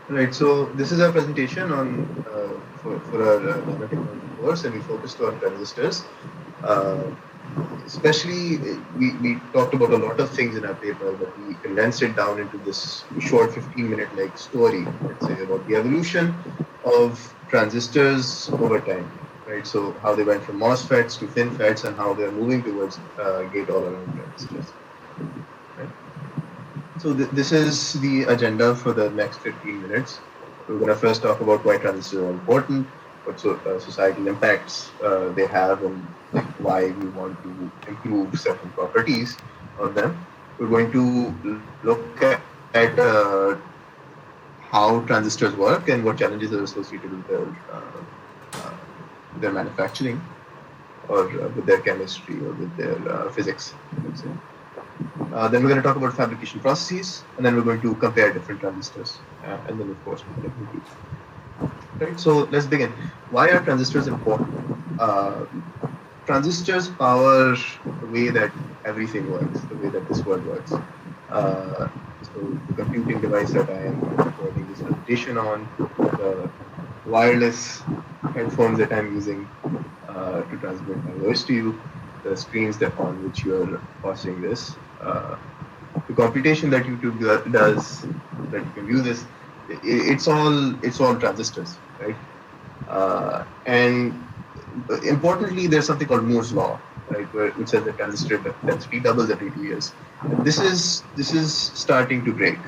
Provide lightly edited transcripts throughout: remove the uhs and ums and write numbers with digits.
Right. So this is our presentation on for our nanotechnology course, and we focused on transistors. Uh, Especially, we talked about a lot of things in our paper, but we condensed it down into this short 15-minute like story, let's say, about the evolution of transistors over time. Right. So how they went from MOSFETs to FinFETs, and how they're moving towards gate-all-around transistors. Right. So this is the agenda for the next 15 minutes. We're going to first talk about why transistors are important, what societal impacts they have, and like why we want to improve certain properties of them. We're going to look at how transistors work and what challenges are associated with their manufacturing or with their chemistry or with their physics, let's say. Then we're going to talk about fabrication processes, and then we're going to compare different transistors, and then of course we're going to conclude. Right. So let's begin. Why are transistors important? Uh, Transistors power the way that everything works, the way that this world works. So the computing device that I am recording this presentation on, the wireless headphones that I'm using to transmit my voice to you, the screens that on which you are watching this, the computation that YouTube does, that you can view this, it's all transistors, right? And importantly, there's something called Moore's law, right, which says that transistor density doubles every 2 years. And this is starting to break,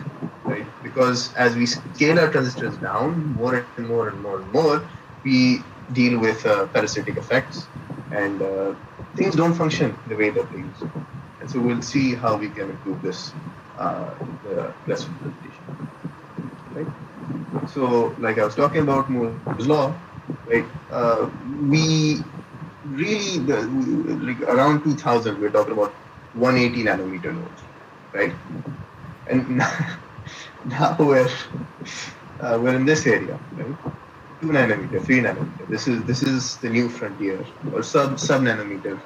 right? Because as we scale our transistors down more and more and more and more, we deal with parasitic effects, and things don't function the way that they used to. And so we'll see how we can improve this in the rest of the presentation, right? So, like I was talking about Moore's law, right? We really like around 2000, we're talking about 180 nanometer nodes, right? And now we're in this area, right? 2 nanometer, 3 nanometer. This is the new frontier, or sub nanometer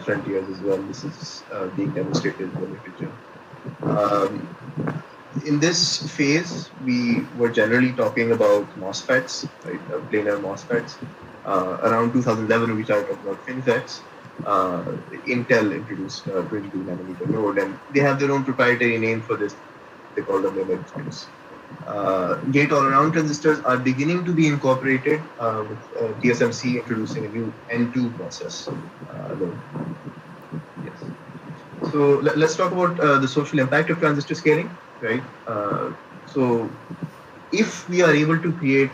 frontiers as well. This is being demonstrated in the literature. Um, in this phase, we were generally talking about MOSFETs, right, planar MOSFETs. Around 2011, we started talking about FinFETs. Uh, Intel introduced a 22 nanometer node, and they have their own proprietary name for this. They call them MMICs. Gate-all-around transistors are beginning to be incorporated with TSMC introducing a new N2 process node. Yes. So let's talk about the social impact of transistor scaling, right? So if we are able to create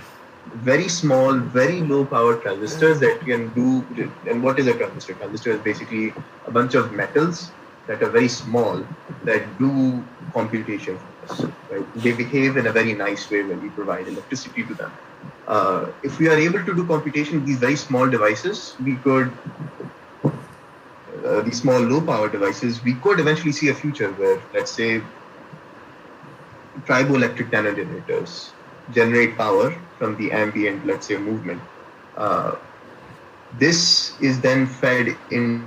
very small, very low power transistors that can do, and what is a transistor? Transistor is basically a bunch of metals that are very small that do computation for us, right? They behave in a very nice way when we provide electricity to them. If we are able to do computation with these very small devices, these small low power devices, we could eventually see a future where, let's say, triboelectric nanogenerators generate power from the ambient, let's say, movement. Uh, this is then fed into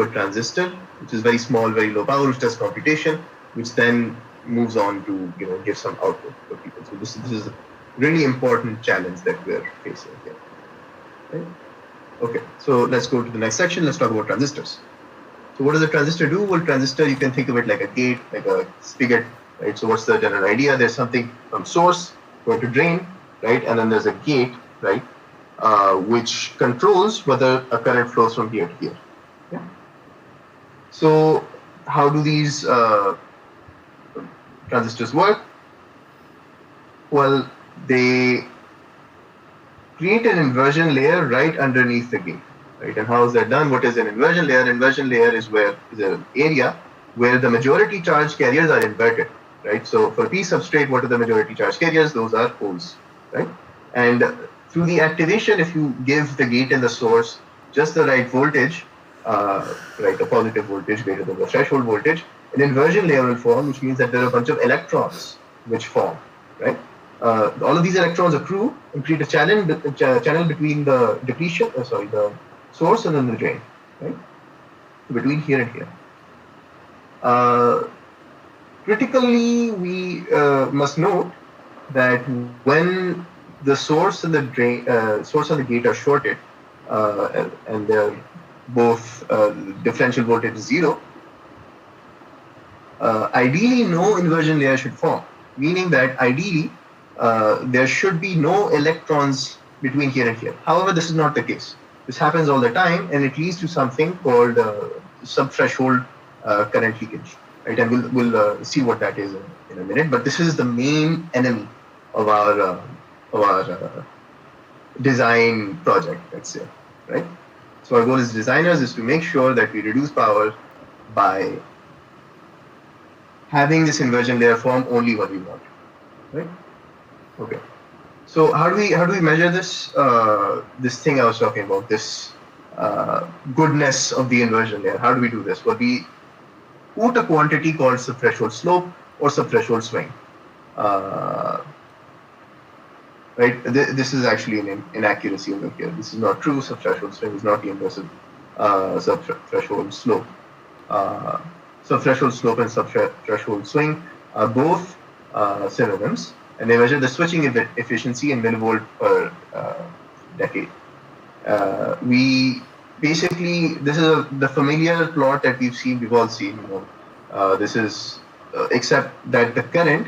a transistor, which is very small, very low power, which does computation, which then moves on to give some output for people. So this is a really important challenge that we're facing here. Right? Okay, so let's go to the next section. Let's talk about transistors. So what does a transistor do? Well, transistor, you can think of it like a gate, like a spigot, right? So what's the general idea? There's something from source going to drain, right? And then there's a gate, right? Which controls whether a current flows from here to here. Yeah. So how do these transistors work? Well, they create an inversion layer right underneath the gate, right? And how is that done? What is an inversion layer? Inversion layer is an area where the majority charge carriers are inverted, right? So for P substrate, what are the majority charge carriers? Those are holes, right? And through the activation, if you give the gate and the source just the right voltage, right, a positive voltage greater than the threshold voltage, an inversion layer will form, which means that there are a bunch of electrons which form, right? All of these electrons accrue and create a channel between the the source and then the drain, right? Between here and here. Uh, Critically, we must note that when the source and the drain, source and the gate are shorted, and they're both differential voltage is zero, ideally no inversion layer should form, meaning that ideally there should be no electrons between here and here. However, this is not the case. This happens all the time, and it leads to something called subthreshold current leakage, right? And we'll see what that is in a minute. But this is the main enemy of our design project, let's say, right? So our goal as designers is to make sure that we reduce power by having this inversion layer form only when we want, right? Okay. So how do we measure this this thing I was talking about, this goodness of the inversion layer? How do we do this? Well, we put a quantity called subthreshold slope or subthreshold swing. Right? This is actually an inaccuracy over here. This is not true. Subthreshold swing is not the inverse of subthreshold slope. Subthreshold slope and subthreshold swing are both synonyms, and they measure the switching efficiency in millivolt per decade. We basically, this is the familiar plot that we've all seen. This is except that the current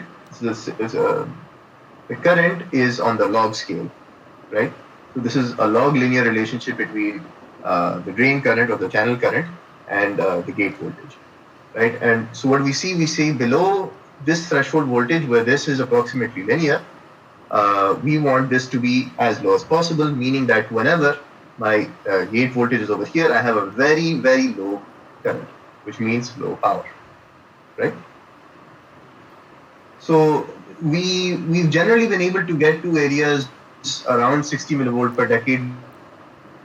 the current is on the log scale, right? So this is a log linear relationship between the drain current or the channel current and the gate voltage, right? And so what we see below this threshold voltage, where this is approximately linear, we want this to be as low as possible, meaning that whenever my gate voltage is over here, I have a very, very low current, which means low power, right? So we've generally been able to get to areas around 60 millivolt per decade,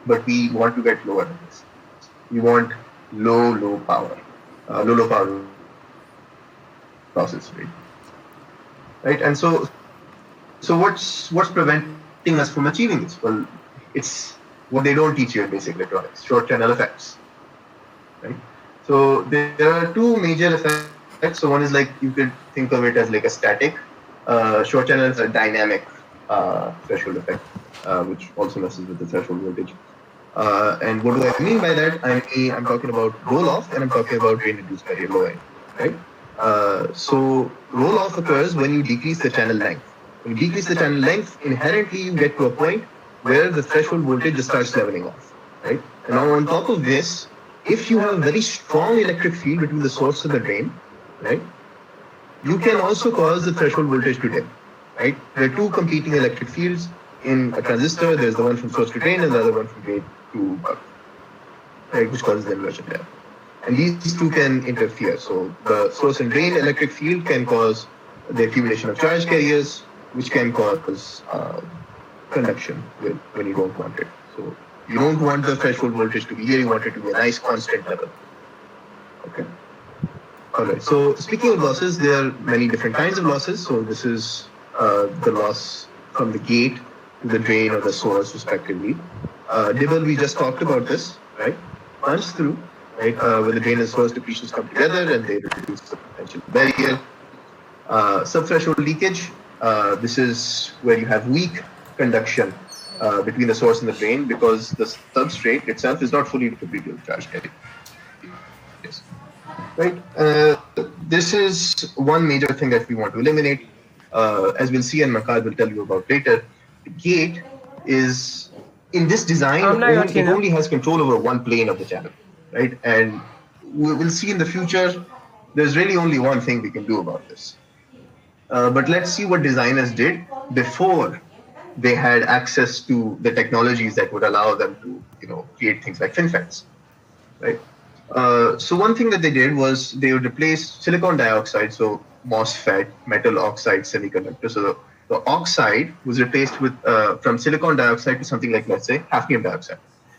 but we want to get lower than this. We want low power losses, right? And so what's preventing us from achieving this? Well, it's what they don't teach you in basic electronics: short channel effects, right? So there are two major effects. So one is, like, you could think of it as like a static. Short channel is a dynamic threshold effect, which also messes with the threshold voltage. And what do I mean by that? I'm talking about roll-off, and I'm talking about drain-induced barrier lowering, right? So roll-off occurs when you decrease the channel length. When you decrease the channel length, inherently you get to a point where the threshold voltage just starts leveling off, right? And now on top of this, if you have a very strong electric field between the source and the drain, right, you can also cause the threshold voltage to dip, right? There are two competing electric fields in a transistor. There's the one from source to drain and the other one from gate to bulk, right, which causes the inversion layer. And these two can interfere. So the source and drain electric field can cause the accumulation of charge carriers, which can cause conduction when you don't want it. So you don't want the threshold voltage to be here, you want it to be a nice constant level. Okay. Alright, so speaking of losses, there are many different kinds of losses. So this is the loss from the gate to the drain or the source, respectively. Dibble, we just talked about this, right? Punch through, right? Where the drain and source depletions come together and they reduce the potential barrier. Subthreshold leakage, this is where you have weak conduction between the source and the drain, because the substrate itself is not fully depleted with charge carrier. Yes. Right. This is one major thing that we want to eliminate. As we'll see, and Makar will tell you about later, the gate is, in this design, it only has control over one plane of the channel, right? And we'll see in the future, there's really only one thing we can do about this. But let's see what designers did before they had access to the technologies that would allow them to, create things like FinFETs, right? So one thing that they did was they would replace silicon dioxide, so MOSFET, metal oxide semiconductor. So the oxide was replaced with from silicon dioxide to something like, let's say, hafnium dioxide.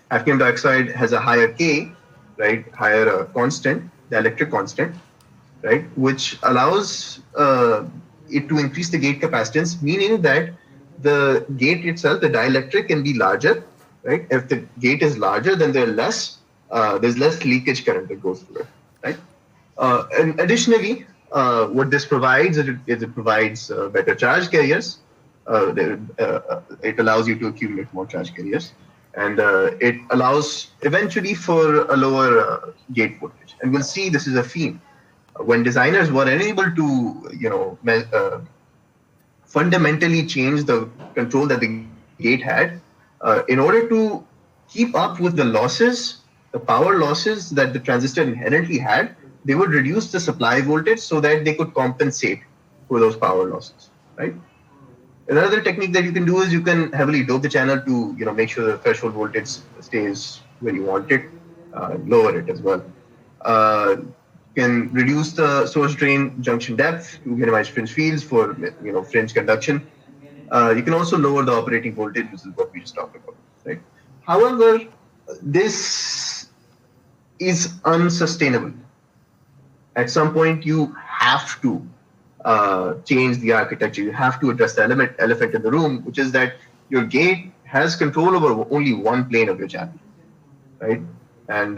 Hafnium dioxide has a higher K, right, higher constant, the electric constant, right, which allows it to increase the gate capacitance, meaning that the gate itself, the dielectric, can be larger, right? If the gate is larger, then there's less leakage current that goes through it, right? And additionally, what this provides is it provides better charge carriers. It allows you to accumulate more charge carriers, and it allows eventually for a lower gate voltage. And we'll see this is a theme. When designers were unable to, fundamentally change the control that the gate had, in order to keep up with the losses, the power losses that the transistor inherently had, they would reduce the supply voltage so that they could compensate for those power losses, right? Another technique that you can do is you can heavily dope the channel to, make sure the threshold voltage stays where you want it, lower it as well. Can reduce the source drain junction depth to minimize fringe fields for fringe conduction. You can also lower the operating voltage, which is what we just talked about, right? However, this is unsustainable. At some point, you have to change the architecture. You have to address the elephant in the room, which is that your gate has control over only one plane of your channel, right? And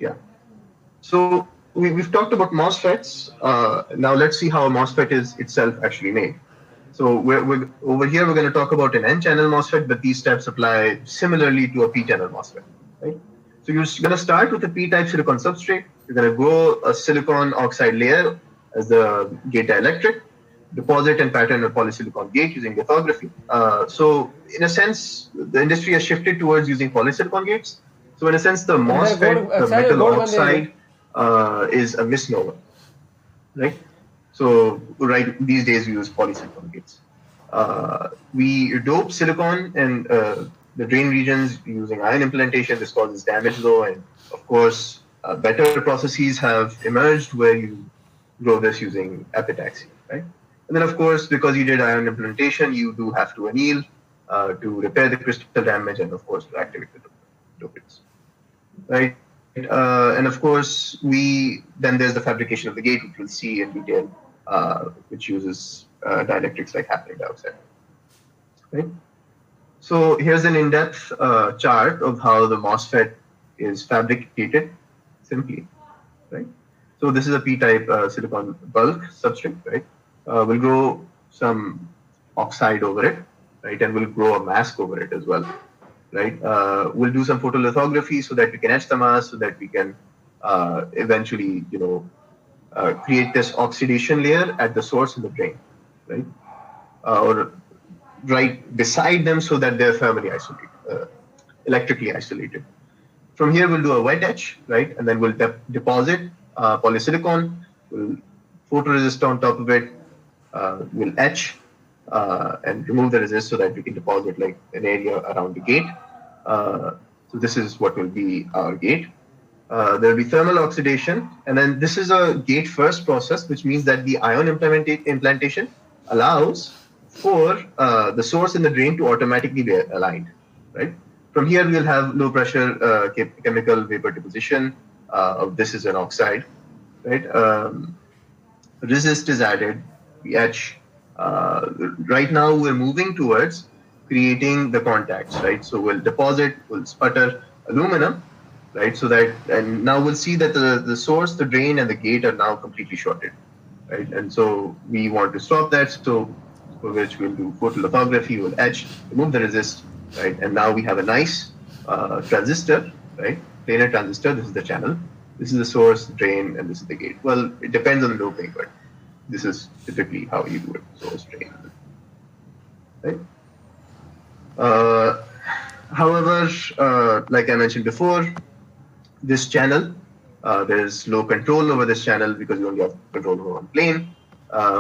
yeah. So we've talked about MOSFETs. Now let's see how a MOSFET is itself actually made. So we're over here, we're going to talk about an N-channel MOSFET, but these steps apply similarly to a P-channel MOSFET, right? So you're going to start with a P-type silicon substrate. You're going to grow a silicon oxide layer as the gate dielectric, deposit and pattern a polysilicon gate using lithography. So in a sense, the industry has shifted towards using polysilicon gates. So in a sense, the MOSFET, the metal oxide, is a misnomer, right? So these days we use polysilicon gates. We dope silicon and the drain regions using ion implantation. This causes damage though, and of course, better processes have emerged where you grow this using epitaxy, right? And then of course, because you did ion implantation, you do have to anneal to repair the crystal damage and of course to activate the dopants, right? And of course, then there's the fabrication of the gate, which we'll see in detail, which uses dielectrics like hafnium dioxide. Right. So here's an in-depth chart of how the MOSFET is fabricated simply, right? So this is a P-type silicon bulk substrate, right? We'll grow some oxide over it, right? And we'll grow a mask over it as well, right? We'll do some photolithography so that we can etch the mask, so that we can eventually, create this oxidation layer at the source and the drain, right? Or right beside them so that they're thermally isolated, electrically isolated. From here, we'll do a wet etch, right? And then we'll deposit polysilicon, we'll photoresist on top of it, we'll etch and remove the resist so that we can deposit like an area around the gate. So this is what will be our gate. There will be thermal oxidation, and then this is a gate first process, which means that the ion implantation allows for the source and the drain to automatically be aligned, right? From here, we'll have low pressure chemical vapor deposition. This is an oxide, right? Resist is added, we etch. Right now, we're moving towards creating the contacts, right? So we'll deposit, we'll sputter aluminum, right? So that, and now we'll see that the source, the drain, and the gate are now completely shorted, right? And so we want to stop that. So for which we'll do photolithography, we'll etch, remove the resist, right? And now we have a nice transistor, right? Planar transistor. This is the channel. This is the source, drain, and this is the gate. Well, it depends on the doping, but this is typically how you do it. Source, drain, right? However, like I mentioned before, this channel, there is low control over this channel because you only have control over one plane,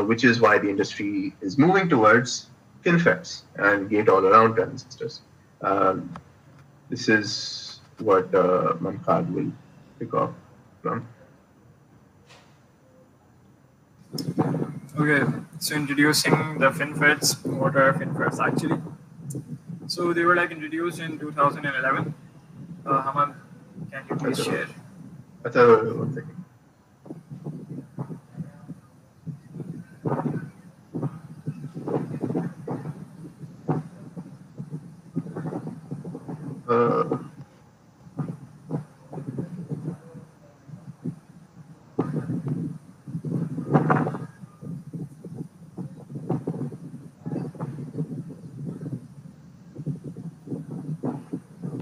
which is why the industry is moving towards FinFETs and gate-all-around transistors. This is what Manfad will pick up from. Okay, so introducing the FinFETs. What are FinFETs actually? So they were like introduced in 2011. Hamad, can you please share? One second.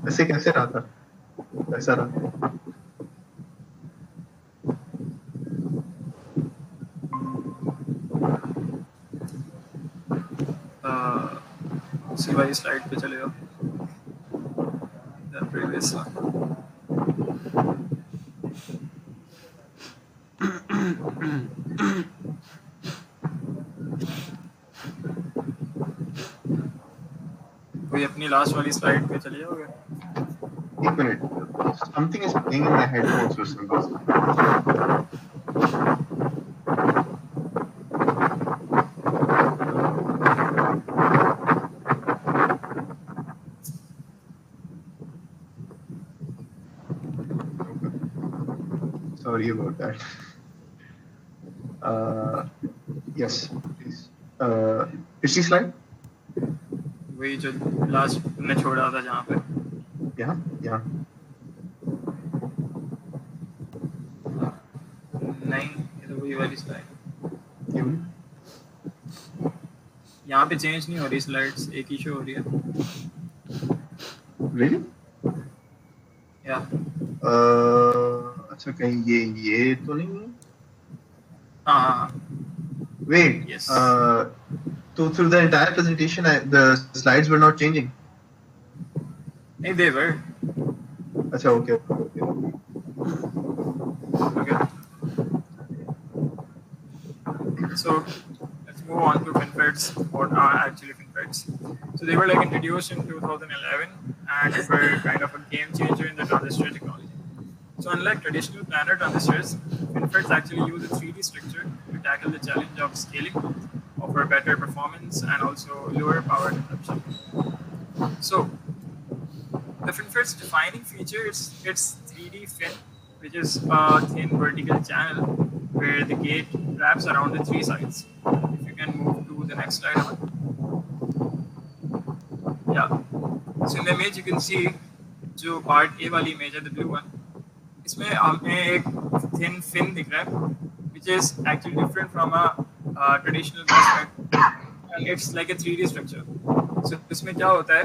ऐसे कैसे रहा था, कैसा रहा? उसी वाली slide पे चले जाओ, द प्रीवियस वन। कोई अपनी लास्ट वाली स्लाइड पे चले जाओगे? एक minute, something is playing in my headphones for some reason. Sorry about that. Yes, please. पिछली स्लाइड, वही जो लास्ट तुमने छोड़ा था जहाँ पे, यहाँ यहाँ नहीं, ये तो वही वाली स्लाइड। क्यों? यहाँ पे चेंज नहीं हो रही स्लाइड्स, एक ही शो हो रही है। Really? या अच्छा, कहीं ये तो नहीं है? हाँ, Wait. Yes. So through the entire presentation, the slides were not changing. नहीं, they were. अच्छा, okay. So let's move on to FinFETs. What are actually FinFETs? So they were like introduced in 2011 and were kind of a game changer in the transistor technology. So unlike traditional planar transistors, FinFETs actually use a 3D structure to tackle the challenge of scaling, offer better performance, and also lower power consumption. So the FinFET's defining feature is its 3D fin, which is a thin vertical channel where the gate wraps around the three sides. If you can move to the next slide. Yeah. So in the image you can see जो part A वाली image है, the blue one, इसमें हमें एक thin fin दिख रहा है, which is actually different from a traditional MOSFET, and it's like a 3D structure. So इसमें क्या होता है?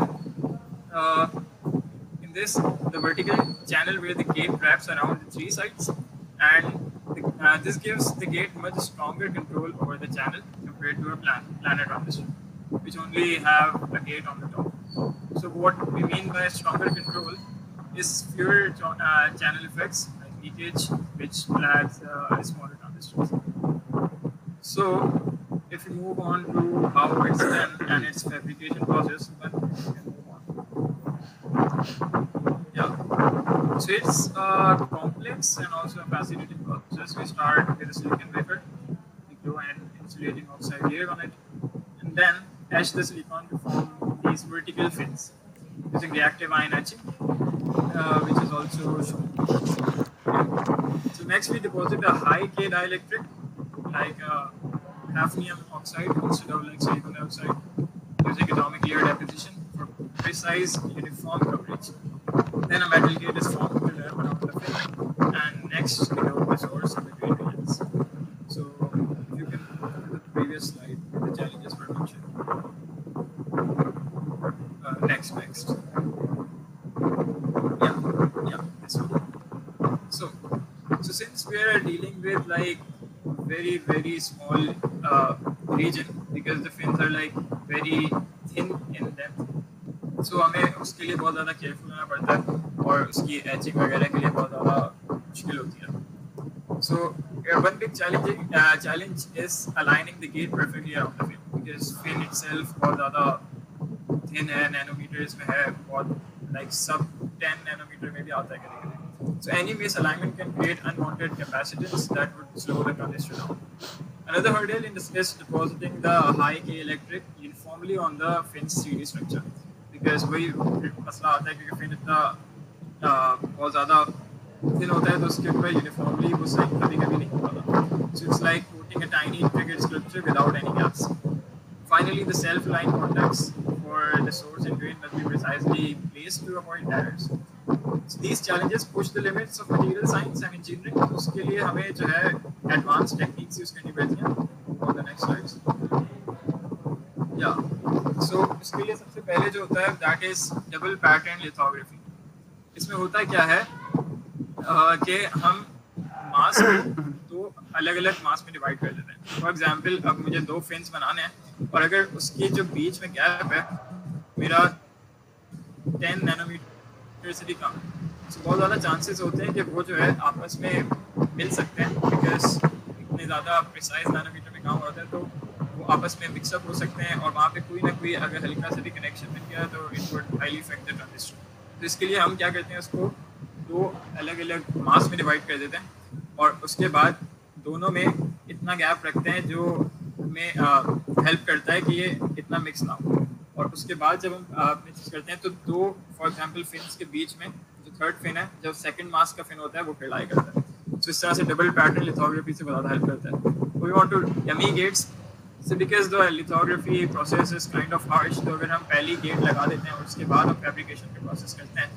In this, the vertical channel where the gate wraps around the three sides, and this gives the gate much stronger control over the channel compared to a planar transistor, which only have a gate on the top. So what we mean by stronger control is fewer channel effects like leakage, which lags smaller transistors. So if you move on to how it's done and its fabrication process, then we can move on. Yeah. So it's a complex and also a fascinating process. We start with a silicon wafer, we go an insulating oxide layer on it, and then etch the silicon to form these vertical fins using reactive ion etching, which is also shown. So next we deposit a high K dielectric, like hafnium oxide instead of like silicon dioxide, using atomic layer deposition for precise uniform coverage. Then a metal gate is formed to wrap around the fin, and next we go the source of the drain regions. So if you can go to the previous slide, the challenges were mentioned. Next. Yeah, this one. So since we are dealing with like very small region, because the fins are like very thin in depth, so हमें उसके लिए बहुत ज़्यादा careful होना पड़ता है और उसकी एचिंग वगैरह के लिए बहुत ज़्यादा मुश्किल होती है. So one big challenge is aligning the gate perfectly around the fin, because fin itself बहुत ज़्यादा thin है, nanometers में है, बहुत like sub 10 nanometer में भी आता है कभी-कभी. So any misalignment can create unwanted capacitance that would slow the transistor down. Another hurdle in this is depositing the high K electric uniformly on the fin's 3D structure, because वही मसला आता है क्योंकि फिन इतना बहुत ज़्यादा thin होता है तो उसके ऊपर uniformly वो साइन कभी-कभी नहीं हो पाता. So it's like coating a tiny intricate sculpture without any gaps. Finally, the self-aligned contacts for the source and drain must be precisely placed to avoid errors. So these challenges push the limits of material science and engineering. तो उसके लिए हमें जो है advanced techniques use करनी पड़ती हैं. On the next slides. Yeah. So इसके लिए सबसे पहले जो होता है that is double pattern lithography. इसमें होता क्या है कि हम मास को दो अलग अलग मास में डिवाइड कर देते हैं। फॉर एग्जांपल अब मुझे 2 फिन्स बनाने हैं और अगर उसके जो बीच में गैप है मेरा 10 नैनोमीटर से भी कम, तो बहुत ज़्यादा चांसेस होते हैं कि वो जो है आपस में मिल सकते हैं, बिकॉज इतने ज़्यादा प्रिसाइज नैनोमीटर में काम होता है तो वो आपस में मिक्सअप हो सकते हैं और वहाँ पे कोई ना कोई अगर हल्का सा भी कनेक्शन मिल गया तो it would highly effect the transistor. तो इसके लिए हम क्या करते हैं, उसको 2 अलग अलग मास में डिवाइड कर देते हैं और उसके बाद दोनों में इतना गैप रखते हैं जो हमें हेल्प करता है कि ये इतना मिक्स ना हो। और उसके बाद जब हम मिक्स करते हैं तो 2 फॉर एग्जांपल फिन्स के बीच में जो थर्ड फिन है, जो सेकंड मास का फिन होता है, वो फिलाई करता है। तो इस तरह से डबल पैटर्न लिथोग्राफी से ज़्यादा हेल्प करता है। We want to dummy gates, so because the lithography process is kind of harsh, तो अगर हम पहली गेट लगा देते हैं और उसके बाद हम फैब्रिकेशन का प्रोसेस करते हैं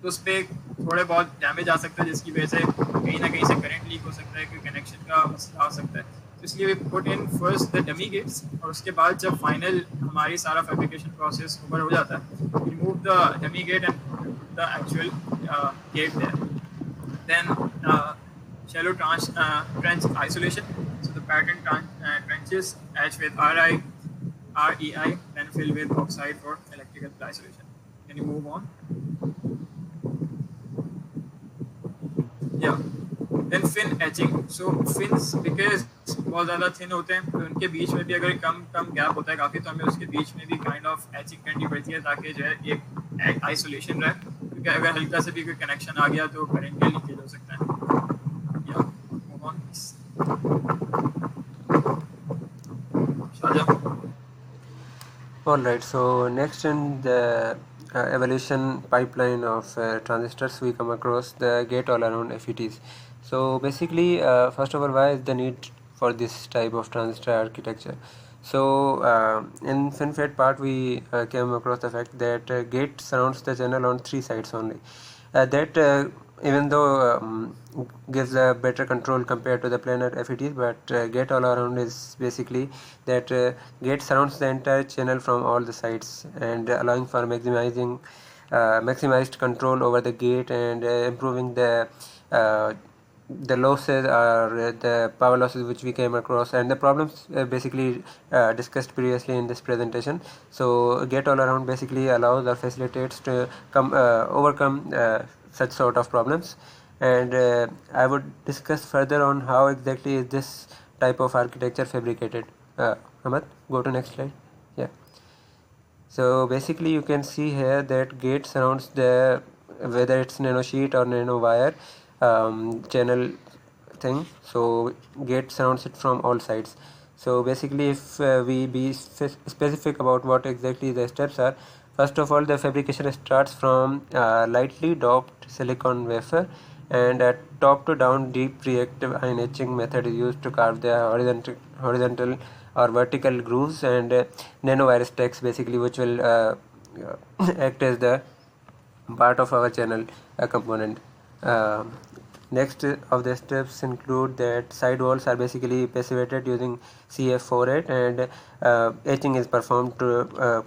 तो उस पर थोड़े बहुत डैमेज आ सकता है, जिसकी वजह से कहीं ना कहीं से करंट लीक हो सकता है, कोई कनेक्शन का मसला आ सकता है। तो इसलिए we put in first the dummy gates और उसके बाद जब फाइनल हमारी सारा फैब्रिकेशन प्रोसेस ओवर हो जाता है, remove the dummy gate and the actual gate there. Then shallow trench isolation. So the pattern trenches etch with REI, then fill with oxide for electrical isolation. Can you move on? Yeah. Then fin etching. So fins because बहुत ज़्यादा thin होते हैं तो उनके बीच में भी अगर कम gap होता है काफ़ी, तो हमें उसके बीच में भी काइंड ऑफ एचिंग करनी पड़ती है ताकि जो है एक आइसोलेशन रहे, क्योंकि अगर हल्का से भी कोई कनेक्शन आ गया तो करंट का लीकेज हो सकता है। या move on Shahjahan. All right, so next in the evolution pipeline of transistors, we come across the gate-all-around FETs. So basically, first of all, why is the need for this type of transistor architecture? So in FinFET part, we came across the fact that gate surrounds the channel on 3 sides only. That even though gives a better control compared to the planar FETs, but gate-all-around is basically that gate surrounds the entire channel from all the sides and allowing for maximized control over the gate and improving the losses or the power losses which we came across and the problems basically discussed previously in this presentation. So gate-all-around basically allows or facilitates to overcome such sort of problems, and I would discuss further on how exactly is this type of architecture fabricated. Ahmad, go to next slide. Yeah. So basically you can see here that gate surrounds the, whether it's nano sheet or nano wire channel thing, so gate surrounds it from all sides. So basically if we be specific about what exactly the steps are, first of all the fabrication starts from lightly doped silicon wafer, and a top to down deep reactive ion etching method is used to carve the horizontal or vertical grooves and nanowire stacks basically, which will act as the part of our channel component. Next of the steps include that side walls are basically passivated using CF48 and etching is performed to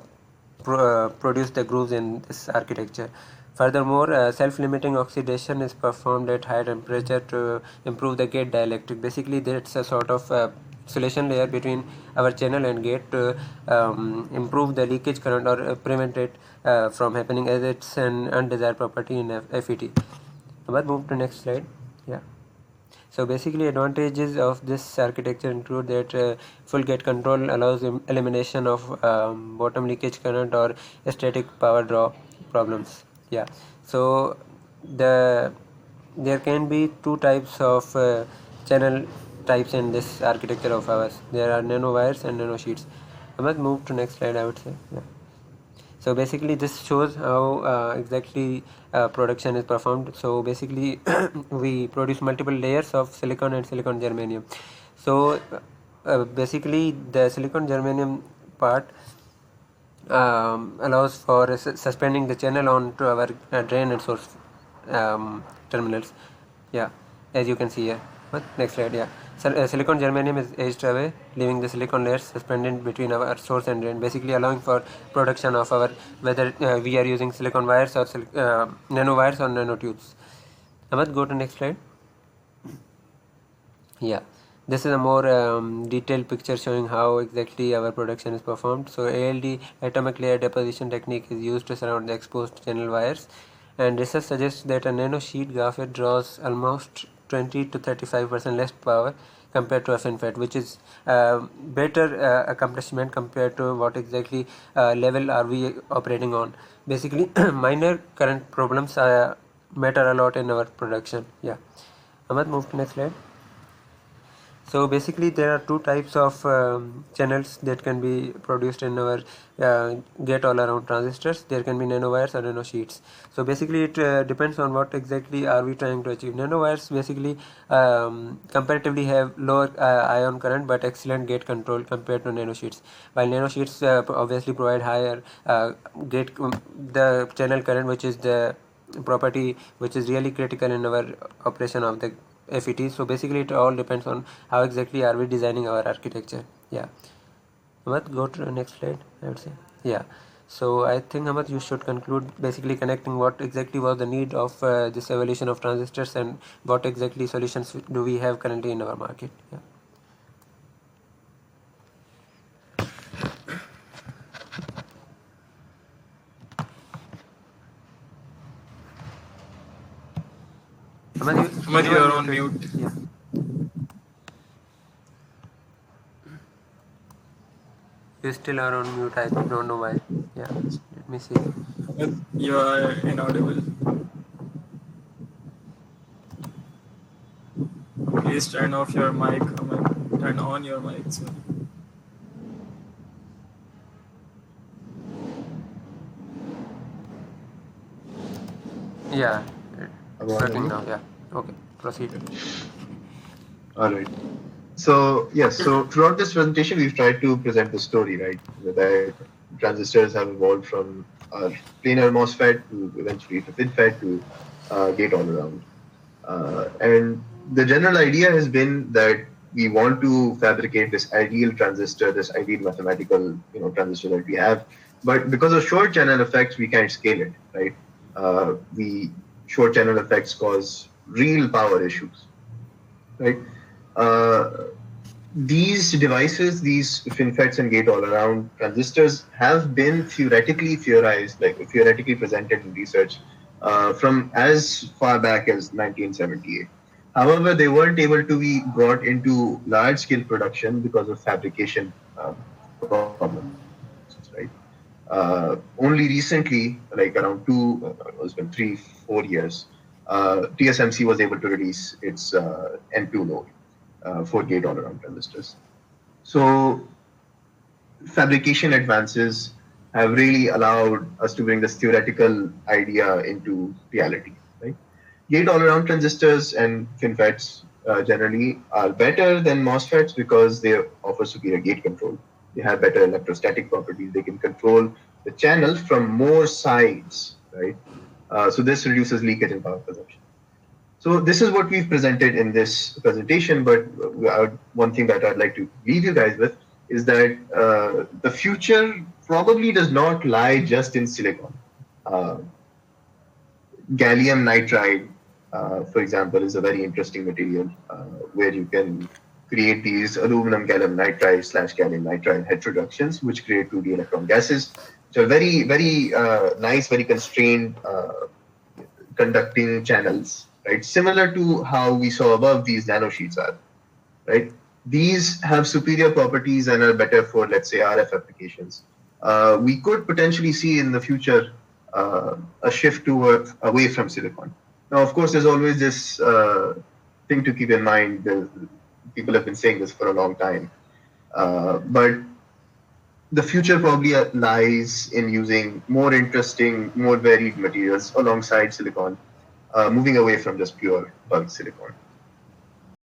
produce the grooves in this architecture. Furthermore, self-limiting oxidation is performed at high temperature to improve the gate dielectric. Basically, that's a sort of insulation layer between our channel and gate to improve the leakage current or prevent it from happening, as it's an undesired property in FET. But move to next slide. Yeah. So basically advantages of this architecture include that full gate control allows elimination of bottom leakage current or static power draw problems. Yeah. So there can be 2 types of channel types in this architecture of ours. There are nano wires and nano sheets. I must move to next slide, I would say. Yeah. So basically this shows how exactly production is performed. So basically we produce multiple layers of silicon and silicon germanium. So basically the silicon germanium part allows for suspending the channel onto our drain and source terminals. Yeah, as you can see here. What? Next slide, yeah. Silicon germanium is aged away, leaving the silicon layers suspended between our source and drain, basically allowing for production of our, whether we are using silicon wires or nanowires or nanotubes. Ahmad, go to next slide. Yeah, this is a more detailed picture showing how exactly our production is performed. So ALD, atomic layer deposition technique, is used to surround the exposed channel wires, and research suggests that a nanosheet graphite draws almost 20 to 35% less power compared to a FinFET, which is better accomplishment compared to what exactly level are we operating on. Basically, minor current problems matter a lot in our production. Yeah, Ahmad, move to next slide. So basically there are two types of channels that can be produced in our gate all around transistors. There can be nanowires or nanosheets. So basically it depends on what exactly are we trying to achieve. Nanowires basically comparatively have lower ion current but excellent gate control compared to nanosheets, while nanosheets obviously provide higher gate the channel current, which is the property which is really critical in our operation of the FET. So basically it all depends on how exactly are we designing our architecture. Yeah, Ahmad, go to the next slide, I would say. Yeah, so I think, Ahmad, you should conclude basically connecting what exactly was the need of this evolution of transistors and what exactly solutions do we have currently in our market. Yeah. Ahmad, you are on mute. Yeah. You still are on mute. I don't know why. Yeah, let me see. Ahmad, you are inaudible. Please turn off your mic, Ahmad. Turn on your mic. Sorry. Yeah, Am I working audible? now. Yeah. Okay, proceed. All right. So yes, so throughout this presentation, we've tried to present the story, right? That transistors have evolved from planar MOSFET to eventually to FinFET to gate all around. And the general idea has been that we want to fabricate this ideal transistor, this ideal mathematical, transistor that we have. But because of short channel effects, we can't scale it, right? The short channel effects cause real power issues, right? These devices, these FinFETs and gate-all-around transistors, have been theoretically theorized, like theoretically presented in research from as far back as 1978. However, they weren't able to be brought into large-scale production because of fabrication problems, right? Only recently, like around 3, 4 years, TSMC was able to release its N2 node for gate-all-around transistors. So fabrication advances have really allowed us to bring this theoretical idea into reality, right? Gate-all-around transistors and FinFETs generally are better than MOSFETs because they offer superior gate control. They have better electrostatic properties. They can control the channel from more sides, right? So this reduces leakage and power consumption. So this is what we've presented in this presentation, but one thing that I'd like to leave you guys with is that the future probably does not lie just in silicon. Gallium nitride, for example, is a very interesting material where you can create these aluminum gallium nitride / gallium nitride heterojunctions, which create 2D electron gases, which are very, very nice, very constrained conducting channels, right? Similar to how we saw above these nanosheets are, right? These have superior properties and are better for, let's say, RF applications. We could potentially see in the future a shift away from silicon. Now, of course, there's always this thing to keep in mind. People have been saying this for a long time, but the future probably lies in using more interesting, more varied materials alongside silicon, moving away from just pure bulk silicon.